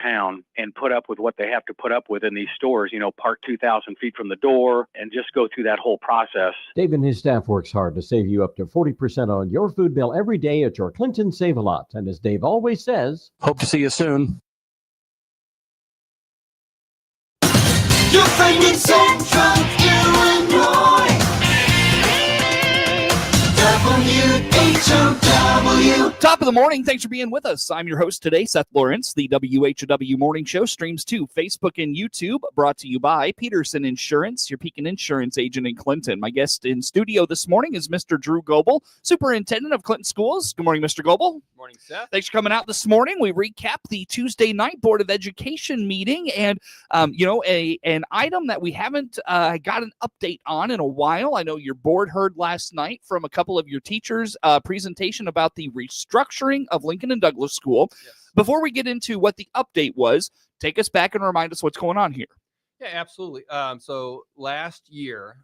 town and put up with what they have to put up with in these stores, park 2,000 feet from the door and just go through that whole process. Dave and his staff works hard to save you up to 40% on your food bill every day at your Clinton Save-A-Lot. And as Dave always says, hope to see you soon. Your friend in Central Illinois. WHOW. Top of the morning. Thanks for being with us. I'm your host today, Seth Lawrence. The WHOW Morning Show streams to Facebook and YouTube, brought to you by Peterson Insurance, your Pekin Insurance agent in Clinton. My guest in studio this morning is Mr. Drew Goebel, Superintendent of Clinton Schools. Good morning, Mr. Goebel. Morning, Seth. Thanks for coming out this morning. We recap the Tuesday night Board of Education meeting and, an item that we haven't got an update on in a while. I know your board heard last night from a couple of your teachers presentation about the restructuring of Lincoln and Douglas School. Yes. Before we get into what the update was, take us back and remind us what's going on here. Yeah, absolutely. So last year,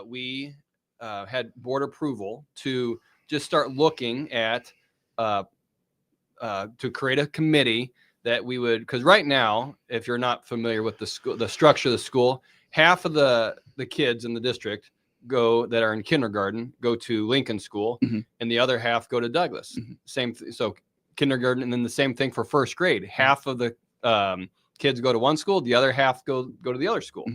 we had board approval to just start looking at to create a committee that we would, because right now, if you're not familiar with the school, the structure of the school, half of the kids in the district that are in kindergarten go to Lincoln School, mm-hmm. and the other half go to Douglas. Mm-hmm. So kindergarten, and then the same thing for first grade. Half of the kids go to one school, the other half go to the other school.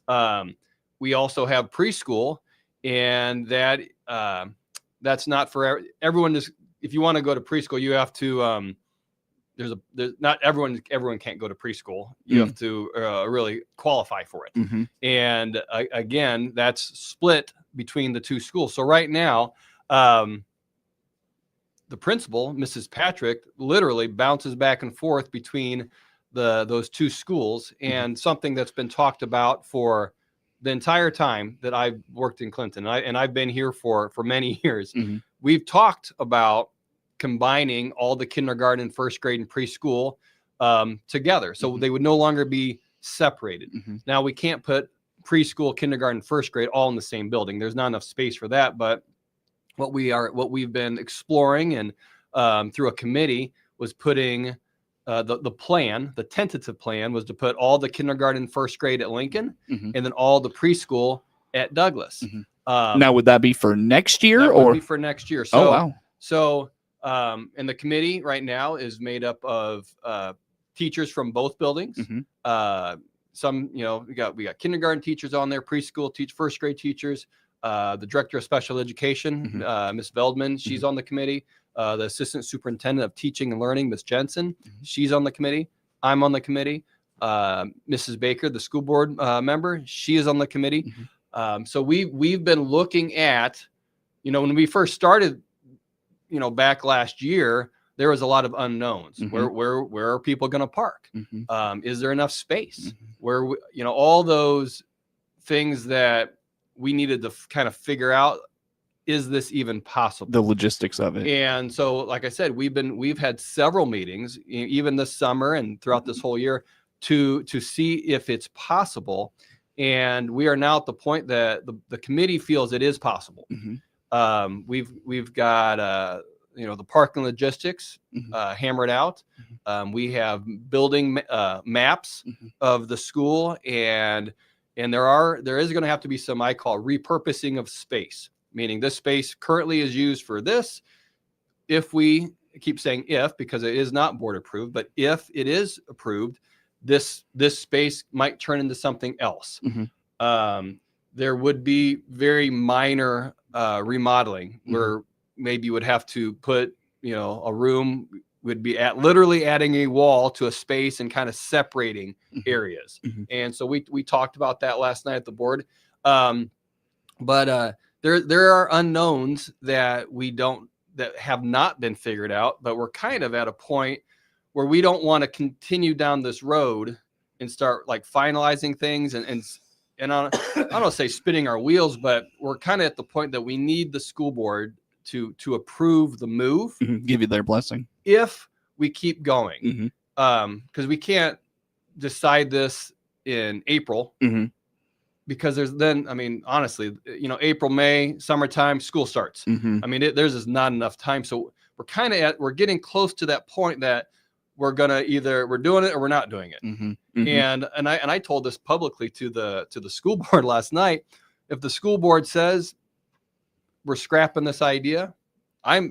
Mm-hmm. We also have preschool, and that's not for everyone. If you want to go to preschool, you have to. There's not everyone can't go to preschool. You have to really qualify for it. Mm-hmm. And again, that's split between the two schools. So right now, the principal, Mrs. Patrick, literally bounces back and forth between those two schools. And mm-hmm. something that's been talked about for the entire time that I've worked in Clinton, and I've been here for many years. Mm-hmm. We've talked about combining all the kindergarten, first grade, and preschool together. So mm-hmm. they would no longer be separated. Mm-hmm. Now, we can't put preschool, kindergarten, first grade all in the same building. There's not enough space for that. But what we've been exploring and through a committee was putting the tentative plan was to put all the kindergarten, first grade at Lincoln, mm-hmm. and then all the preschool at Douglas. Mm-hmm. Now, would that be for next year? That or would be for next year. So, oh, wow. So, and the committee right now is made up of teachers from both buildings. Mm-hmm. Some, we got kindergarten teachers on there, preschool first grade teachers. The director of special education, mm-hmm. Ms. Veldman, she's mm-hmm. on the committee. The assistant superintendent of teaching and learning, Ms. Jensen, mm-hmm. she's on the committee. I'm on the committee. Mrs. Baker, the school board member, she is on the committee. Mm-hmm. So we've been looking at, when we first started, back last year, there was a lot of unknowns. Mm-hmm. Where are people going to park? Mm-hmm. Is there enough space? Mm-hmm. Where, all those things that we needed to kind of figure out, is this even possible? The logistics of it. And so, like I said, we've had several meetings, even this summer and throughout this whole year, to see if it's possible. And we are now at the point that the committee feels it is possible. Mm-hmm. We've got the parking logistics mm-hmm. hammered out. Mm-hmm. We have building maps mm-hmm. of the school, and there is going to have to be some, I call, repurposing of space, meaning this space currently is used for this. If we keep saying if, because it is not board approved, but if it is approved, this space might turn into something else. Mm-hmm. There would be very minor remodeling mm-hmm. where maybe you would have to put, a room would be literally adding a wall to a space and kind of separating mm-hmm. areas. Mm-hmm. And so we talked about that last night at the board. But there are unknowns that that have not been figured out, but we're kind of at a point where we don't want to continue down this road and start like finalizing things and I don't say spinning our wheels, but we're kind of at the point that we need the school board to approve the move. Mm-hmm. Give you their blessing. If we keep going, mm-hmm. Because we can't decide this in April. Mm-hmm. Because honestly, April, May, summertime, school starts. Mm-hmm. There's just not enough time. So we're getting close to that point that we're doing it or we're not doing it. Mm-hmm. And I told this publicly to the school board last night. If the school board says we're scrapping this idea, I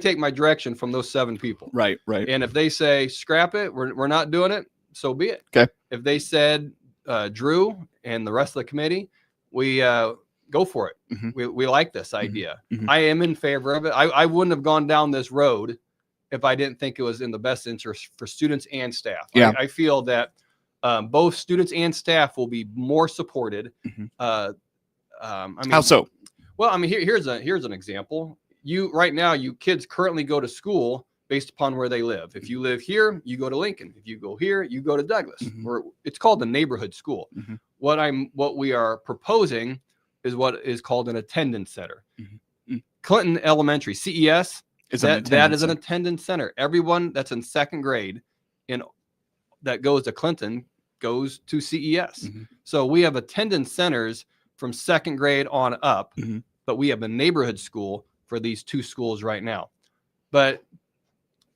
take my direction from those 7 people. Right. And if they say scrap it, we're not doing it, so be it. Okay. If they said Drew and the rest of the committee, we go for it. Mm-hmm. We like this idea. Mm-hmm. I am in favor of it. I wouldn't have gone down this road if I didn't think it was in the best interest for students and staff. Yeah. I feel that both students and staff will be more supported. Mm-hmm. I mean, How so? Well, I mean, here's an example. Right now, you kids currently go to school based upon where they live. If you live here, you go to Lincoln. If you go here, you go to Douglas. Mm-hmm. It's called the neighborhood school. Mm-hmm. What we are proposing is what is called an attendance center. Mm-hmm. Clinton Elementary, CES, that is an center. attendance center. Everyone that's in 2nd grade that goes to Clinton goes to CES. Mm-hmm. So we have attendance centers from 2nd grade on up, Mm-hmm. but we have a neighborhood school for these 2 schools right now. But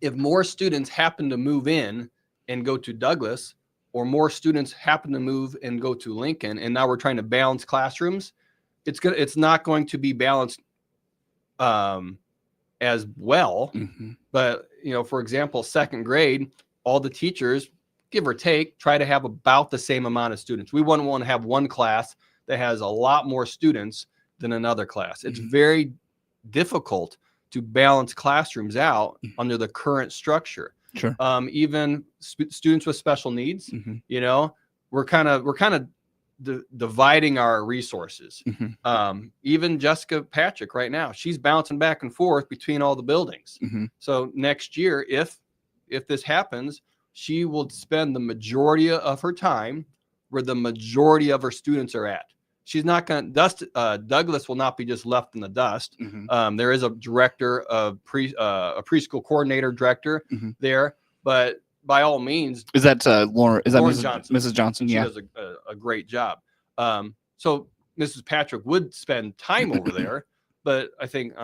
if more students happen to move in and go to Douglas, or more students happen to move and go to Lincoln, and now we're trying to balance classrooms, it's not going to be balanced as well. Mm-hmm. But for example, 2nd grade, all the teachers, give or take, try to have about the same amount of students. We wouldn't want to have one class that has a lot more students than another class. It's very difficult to balance classrooms out under the current structure. Sure. Even students with special needs, Mm-hmm. We're kind of dividing our resources. Mm-hmm. Even Jessica Patrick right now, she's bouncing back and forth between all the buildings. Mm-hmm. So next year, if this happens, she will spend the majority of her time where the majority of her students are at. She's not going to Douglas will not be just left in the dust. Mm-hmm. There is a director of a preschool coordinator director Mm-hmm. there, but by all means, Is that Lauren? Is that Lauren Mrs. Johnson. Mrs. Johnson? she Yeah. does a great job. So Mrs. Patrick would spend time over there, but I think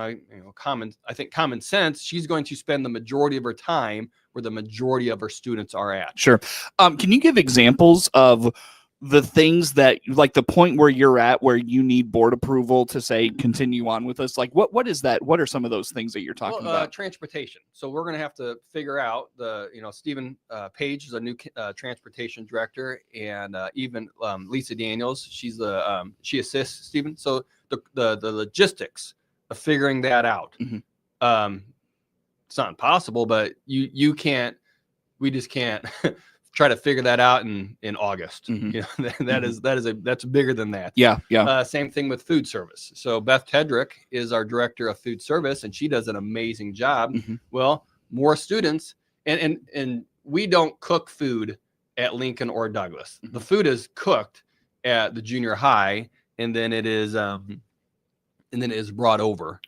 common sense, she's going to spend the majority of her time where the majority of her students are at. Sure. Can you give examples of the things that, like, the point where you're at where you need board approval to say continue on with us? Like, what is that? What are some of those things that you're talking about? Transportation. So we're going to have to figure out Stephen Page is a new transportation director, and even Lisa Daniels, she assists Stephen. So the logistics of figuring that out. Mm-hmm. It's not impossible, but we just can't try to figure that out in August. Mm-hmm. That's bigger than that. Yeah. Same thing with food service. So Beth Tedrick is our director of food service, and she does an amazing job. Mm-hmm. Well, more students, and we don't cook food at Lincoln or Douglas. Mm-hmm. The food is cooked at the junior high, and then it is brought over.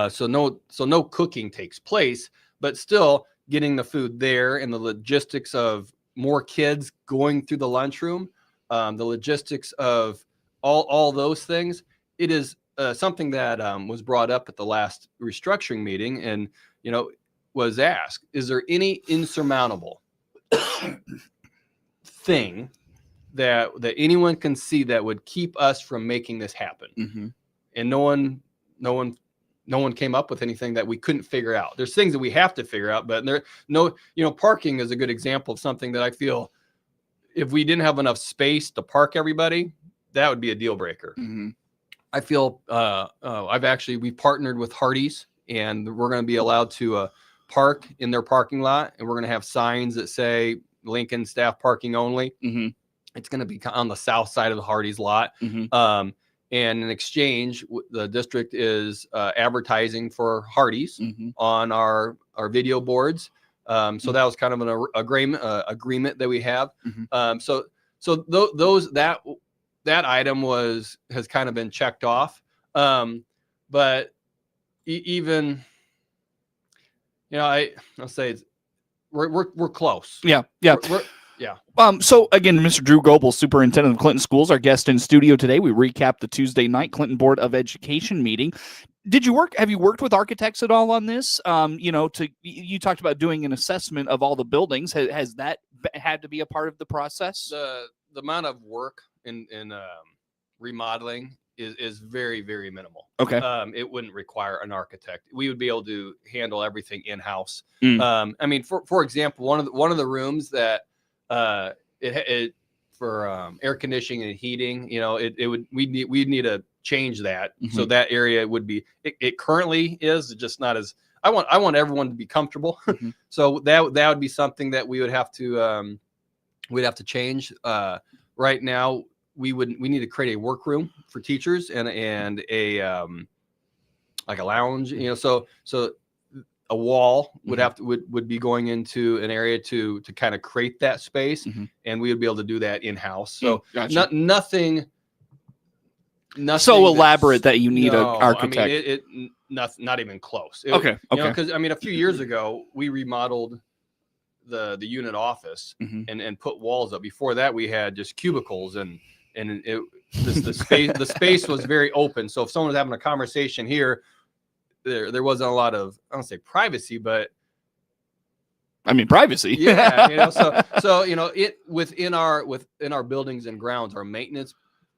So no cooking takes place, but still getting the food there, and the logistics of more kids going through the lunchroom, the logistics of all those things. It is something that was brought up at the last restructuring meeting, and was asked, is there any insurmountable thing that anyone can see that would keep us from making this happen? Mm-hmm. And no one came up with anything that we couldn't figure out. There's things that we have to figure out, but parking is a good example of something that I feel if we didn't have enough space to park everybody, that would be a deal breaker. Mm-hmm. I feel we partnered with Hardee's, and we're going to be allowed to park in their parking lot, and we're going to have signs that say Lincoln staff parking only. Mm-hmm. It's going to be on the south side of the Hardee's lot. Mm-hmm. And in exchange, the district is advertising for Hardee's Mm-hmm. on our video boards. So that was kind of an agreement that we have. Mm-hmm. That item has kind of been checked off. But even I'll say we're close. Yeah. Yeah. So again, Mr. Drew Goebel, superintendent of Clinton Schools, our guest in studio today. We recap the Tuesday night Clinton Board of Education meeting. Have you worked with architects at all on this? You talked about doing an assessment of all the buildings. Has that had to be a part of the process? The amount of work in remodeling is very, very minimal. Okay. It wouldn't require an architect. We would be able to handle everything in-house. Mm. I mean, for example, one of the rooms that it for air conditioning and heating, we'd need to change that. Mm-hmm. So that area would be, it currently is just not as, I want everyone to be comfortable. Mm-hmm. So that would be something that we would have to, we'd have to change. Right now we need to create a workroom for teachers and a, like a lounge, so a wall would be going into an area to kind of create that space, mm-hmm. and we would be able to do that in-house. So gotcha. Nothing so elaborate that you need an architect. I mean, not even close. Okay. Because I mean, a few years ago we remodeled the unit office mm-hmm. and put walls up. Before that, we had just cubicles and the space was very open. So if someone was having a conversation here, there wasn't a lot of, I don't say privacy, but I mean privacy. Yeah, so it within our buildings and grounds, our maintenance,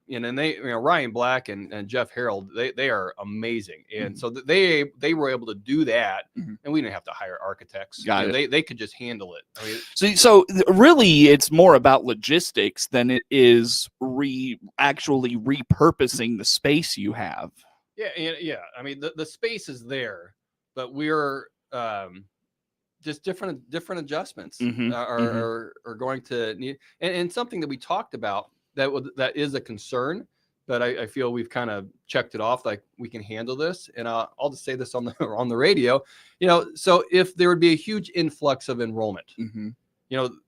and they, Ryan Black and Jeff Harold, they are amazing, and mm-hmm. so they were able to do that, mm-hmm. and we didn't have to hire architects. Got it. They could just handle it. I mean, so really, it's more about logistics than it is actually repurposing the space you have. Yeah. I mean, the space is there, but we're just different adjustments mm-hmm. are going to need, and something that we talked about that is a concern, but I feel we've kind of checked it off, like we can handle this. And I'll just say this on the radio, so if there would be a huge influx of enrollment, mm-hmm.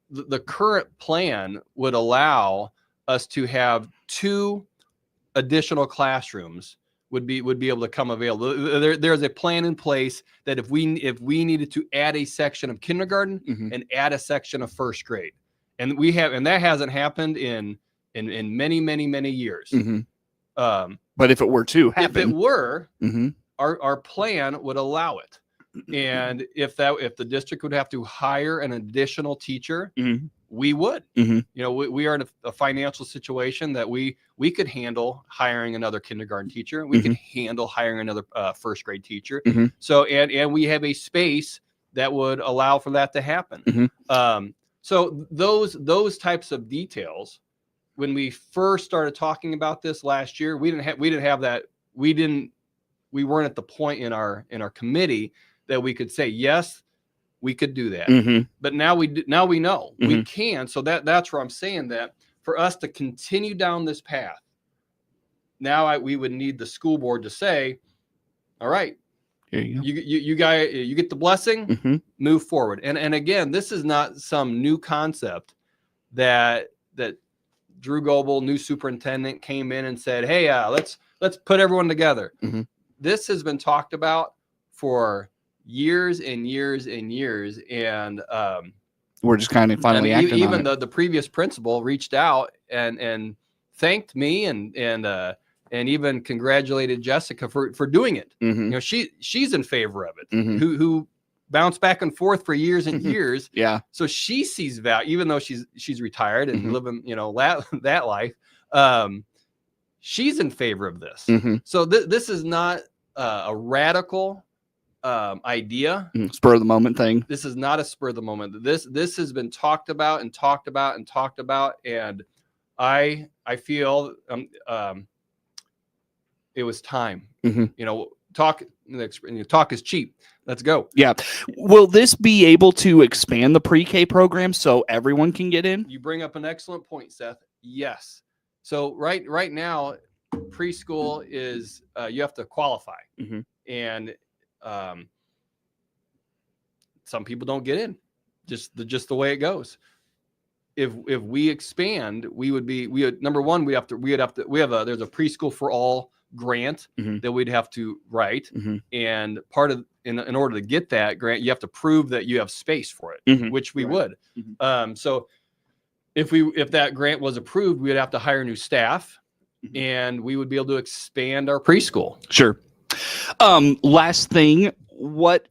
The current plan would allow us to have 2 additional classrooms would be able to come available. There's a plan in place that if we needed to add a section of kindergarten mm-hmm. and add a section of first grade, and that hasn't happened in many, many, many years. Mm-hmm. But if it were to happen, mm-hmm. our plan would allow it. And if the district would have to hire an additional teacher, mm-hmm. we would. Mm-hmm. We are in a financial situation that we could handle hiring another kindergarten teacher. We mm-hmm. could handle hiring another first grade teacher. Mm-hmm. So and we have a space that would allow for that to happen. Mm-hmm. So those types of details, when we first started talking about this last year, we didn't have that. We weren't at the point in our committee that we could say, yes, we could do that. Mm-hmm. But now we know mm-hmm. we can. So that's where I'm saying that for us to continue down this path, now we would need the school board to say, all right, you guys, you get the blessing, mm-hmm. move forward. And again, this is not some new concept that Drew Goebel, new superintendent, came in and said, hey, let's put everyone together. Mm-hmm. This has been talked about for years and years and years, and we're just kind of finally acting even on it. The previous principal reached out and thanked me and even congratulated Jessica for doing it. Mm-hmm. She's in favor of it. Mm-hmm. Who bounced back and forth for years and mm-hmm. years. Yeah. So she sees value, even though she's retired and mm-hmm. living that life. She's in favor of this. Mm-hmm. So this is not a radical idea. Spur of the moment thing. This is not a spur of the moment. This has been talked about and talked about and talked about, and I feel it was time. Mm-hmm. Talk is cheap. Let's go. Yeah. Will this be able to expand the pre-K program so everyone can get in? You bring up an excellent point, Seth. Yes. So right now, preschool is you have to qualify, mm-hmm. and some people don't get in. Just the way it goes. If we expand, number one, there's a preschool for all grant mm-hmm. that we'd have to write, mm-hmm. and part of in order to get that grant, you have to prove that you have space for it, mm-hmm. which we right. would. Mm-hmm. So if that grant was approved, we'd have to hire new staff, mm-hmm. and we would be able to expand our preschool. Sure. Last thing, what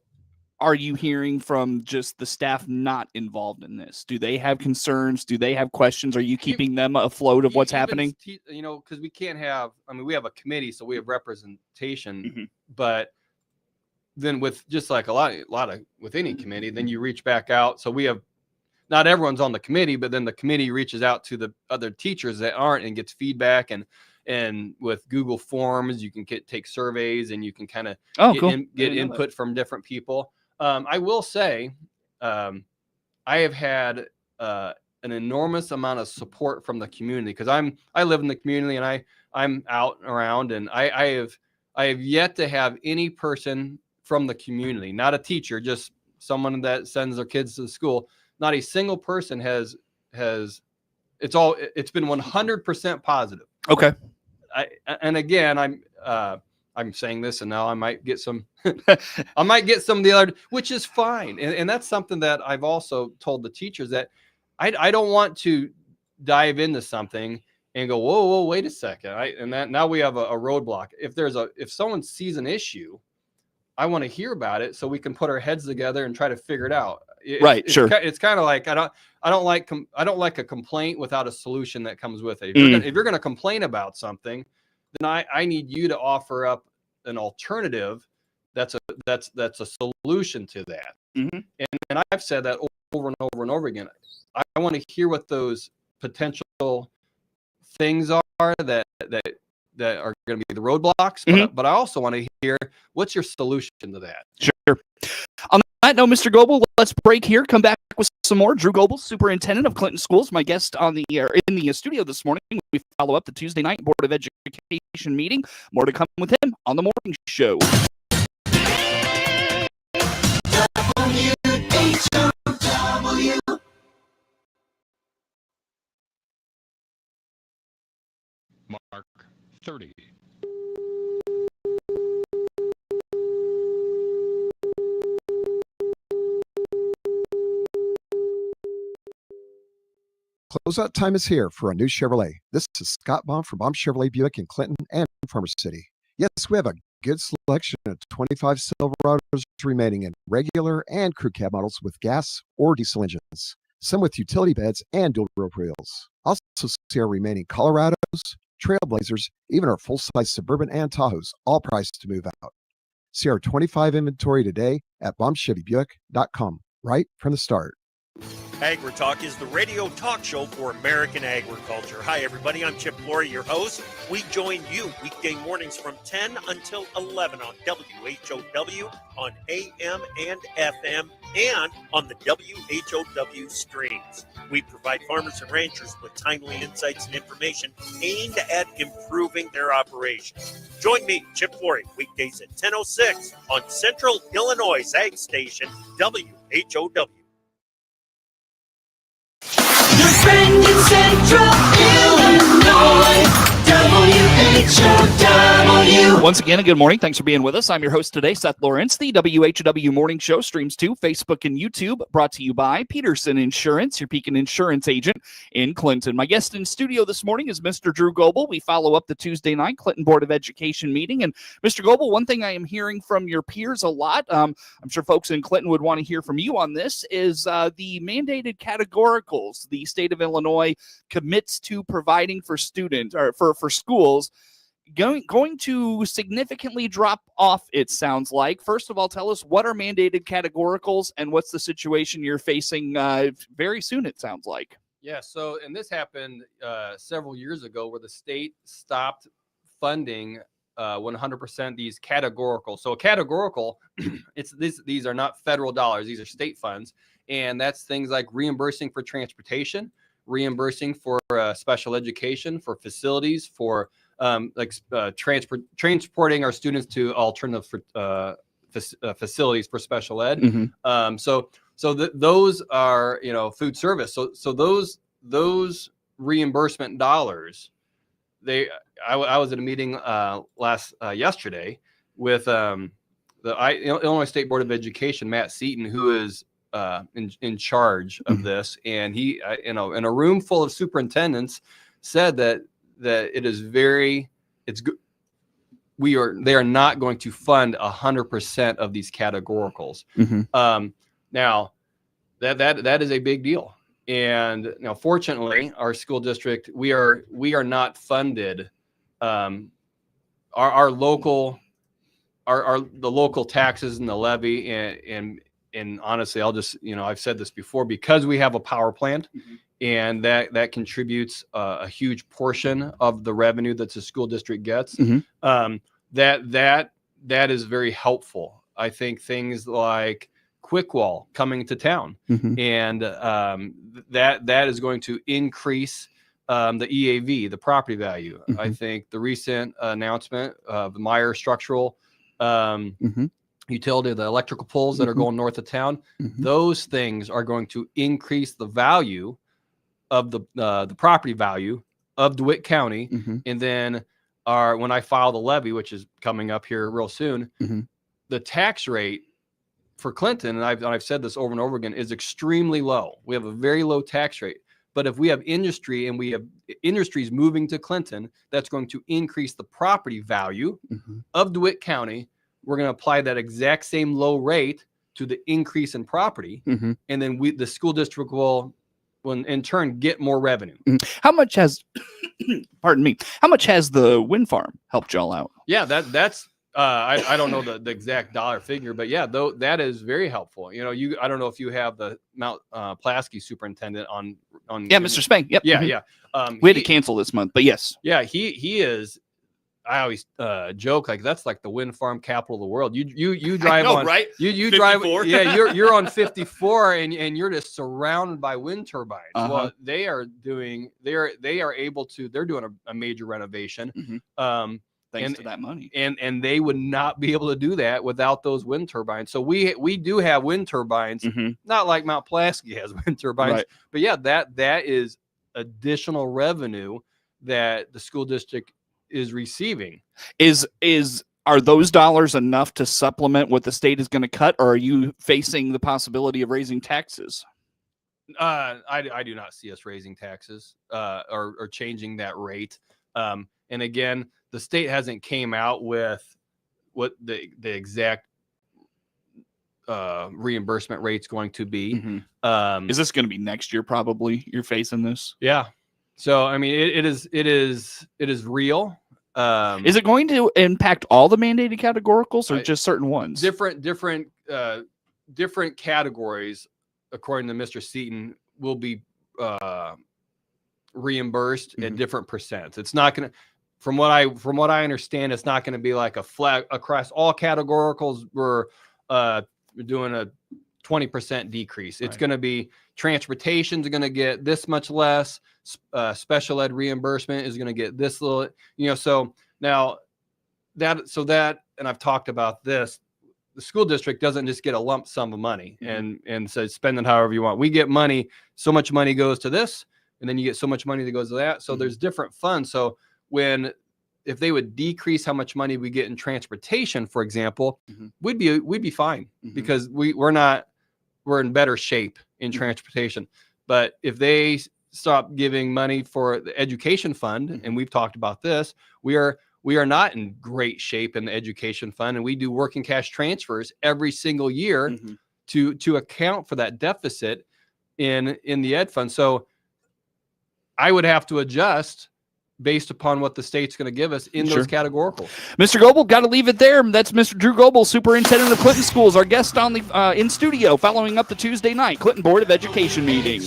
are you hearing from just the staff not involved in this? Do they have concerns? Do they have questions? Are you keeping them afloat of what's happening? Because we can't have, we have a committee, so we have representation, Mm-hmm. but then with just like a lot of with any committee, then you reach back out. So we have, not everyone's on the committee, but then the committee reaches out to the other teachers that aren't and gets feedback. And with Google Forms, you can take surveys and you can kind of get input from different people. I will say, I have had an enormous amount of support from the community, because I live in the community and I'm out and around, and I have yet to have any person from the community, not a teacher, just someone that sends their kids to school. Not a single person has it's been 100% positive. Okay. And again, I'm saying this, and now I might get some of the other, which is fine. And that's something that I've also told the teachers, that I don't want to dive into something and go, whoa, wait a second. Now we have a roadblock. If someone sees an issue, I want to hear about it so we can put our heads together and try to figure it out. Sure. It's kind of like, I don't like a complaint without a solution that comes with it. If you're going to complain about something, then I need you to offer up an alternative that's a solution to that. Mm-hmm. And I've said that over and over and over again. I want to hear what those potential things are that are going to be the roadblocks, Mm-hmm. but I also want to hear, what's your solution to that? Sure. On that note, Mr. Goebel, let's break here. Come back with some more. Drew Goebel, Superintendent of Clinton Schools, my guest in the studio this morning. We follow up the Tuesday night Board of Education meeting. More to come with him on the morning show. WHOW. Mark 30. Closeout time is here for a new Chevrolet. This is Scott Baum from Baum Chevrolet Buick in Clinton and Farmer City. Yes, we have a good selection of 25 Silverados remaining in regular and crew cab models with gas or diesel engines. Some with utility beds and dual rope wheels. Also see our remaining Colorados, Trailblazers, even our full-size Suburban and Tahoes, all priced to move out. See our 25 inventory today at BaumChevyBuick.com, right from the start. AgriTalk is the radio talk show for American agriculture. Hi, everybody. I'm Chip Flory, your host. We join you weekday mornings from 10 until 11 on WHOW, on AM and FM, and on the WHOW streams. We provide farmers and ranchers with timely insights and information aimed at improving their operations. Join me, Chip Flory, weekdays at 10:06 on Central Illinois Ag Station, WHOW. Your friend in Central Illinois, WHOW. Once again, good morning. Thanks for being with us. I'm your host today, Seth Lawrence. The WHOW Morning Show streams to Facebook and YouTube, brought to you by Peterson Insurance, your Pekin Insurance agent in Clinton. My guest in studio this morning is Mr. Drew Goebel. We follow up the Tuesday night Clinton Board of Education meeting. And Mr. Goebel, one thing I am hearing from your peers a lot, I'm sure folks in Clinton would want to hear from you on this, is the mandated categoricals the state of Illinois commits to providing for students or for schools going to significantly drop off, it sounds like. First of all, tell us, what are mandated categoricals and what's the situation you're facing very soon, it sounds like. Yeah, so, and this happened several years ago, where the state stopped funding 100% these categoricals. So a categorical, these are not federal dollars, these are state funds, and that's things like reimbursing for transportation, reimbursing for special education, for facilities, for transporting our students to alternative facilities for special ed. Mm-hmm. So those are, food service. So those reimbursement dollars, I was at a meeting yesterday with the Illinois State Board of Education, Matt Seaton, who is in charge of this, and he in a room full of superintendents said that it is it's good. they are not going to fund 100% of these categoricals. Now that is a big deal. And now, fortunately, our school district, we are not funded. Our local, the local taxes and the levy, and honestly, I'll just, I've said this before, because we have a power plant, and that contributes a huge portion of the revenue that the school district gets. That is very helpful. I think things like Quickwall coming to town, and that is going to increase the EAV, the property value. I think the recent announcement of the Meyer structural utility, the electrical poles that are going north of town, those things are going to increase the value of the property value of DeWitt County. And then when I file the levy, which is coming up here real soon, the tax rate for Clinton, and I've said this over and over again, is extremely low. We have a very low tax rate. But if we have industry and we have industries moving to Clinton, that's going to increase the property value of DeWitt County. We're going to apply that exact same low rate to the increase in property. And then the school district will in turn get more revenue. How much has, pardon me, how much has the wind farm helped y'all out? Yeah, that's I don't know the exact dollar figure, but yeah, though that is very helpful. I don't know if you have the Mount Pulaski superintendent on. Yeah, Mr. Spank. Yep. Yeah. We had to cancel this month, but yes. Yeah, he is. I always joke like that's like the wind farm capital of the world. You drive on, right? You drive. Yeah, you're on 54 and you're just surrounded by wind turbines. Well, they're doing a major renovation. Thanks to that money. And they would not be able to do that without those wind turbines. So we do have wind turbines, not like Mount Pulaski has wind turbines, but yeah, that is additional revenue that the school district is receiving. Are those dollars enough to supplement what the state is going to cut, or are you facing the possibility of raising taxes? I do not see us raising taxes or changing that rate. And again, the state hasn't came out with what the exact reimbursement rate's going to be. Is this going to be next year? Probably you're facing this. Yeah. So I mean, it is real. Is it going to impact all the mandated categoricals or just certain ones? Different categories, according to Mr. Seaton, will be reimbursed at different percents. It's not going to. From what I understand, it's not going to be like a flat across all categoricals. We're doing a 20% decrease. It's going to be transportation's going to get this much less. Special ed reimbursement is going to get this little. So now that, and I've talked about this. The school district doesn't just get a lump sum of money and says spend it however you want. We get money. So much money goes to this, and then you get so much money that goes to that. So there's different funds. So if they would decrease how much money we get in transportation, for example, we'd be fine because we're in better shape in transportation. But if they stop giving money for the education fund, and we've talked about this, we are not in great shape in the education fund, and we do working cash transfers every single year to account for that deficit in the ed fund. So I would have to adjust based upon what the state's going to give us in those categoricals. Mr. Goebel, got to leave it there. That's Mr. Drew Goebel, Superintendent of Clinton Schools, our guest on the in studio following up the Tuesday night Clinton Board of Education meeting.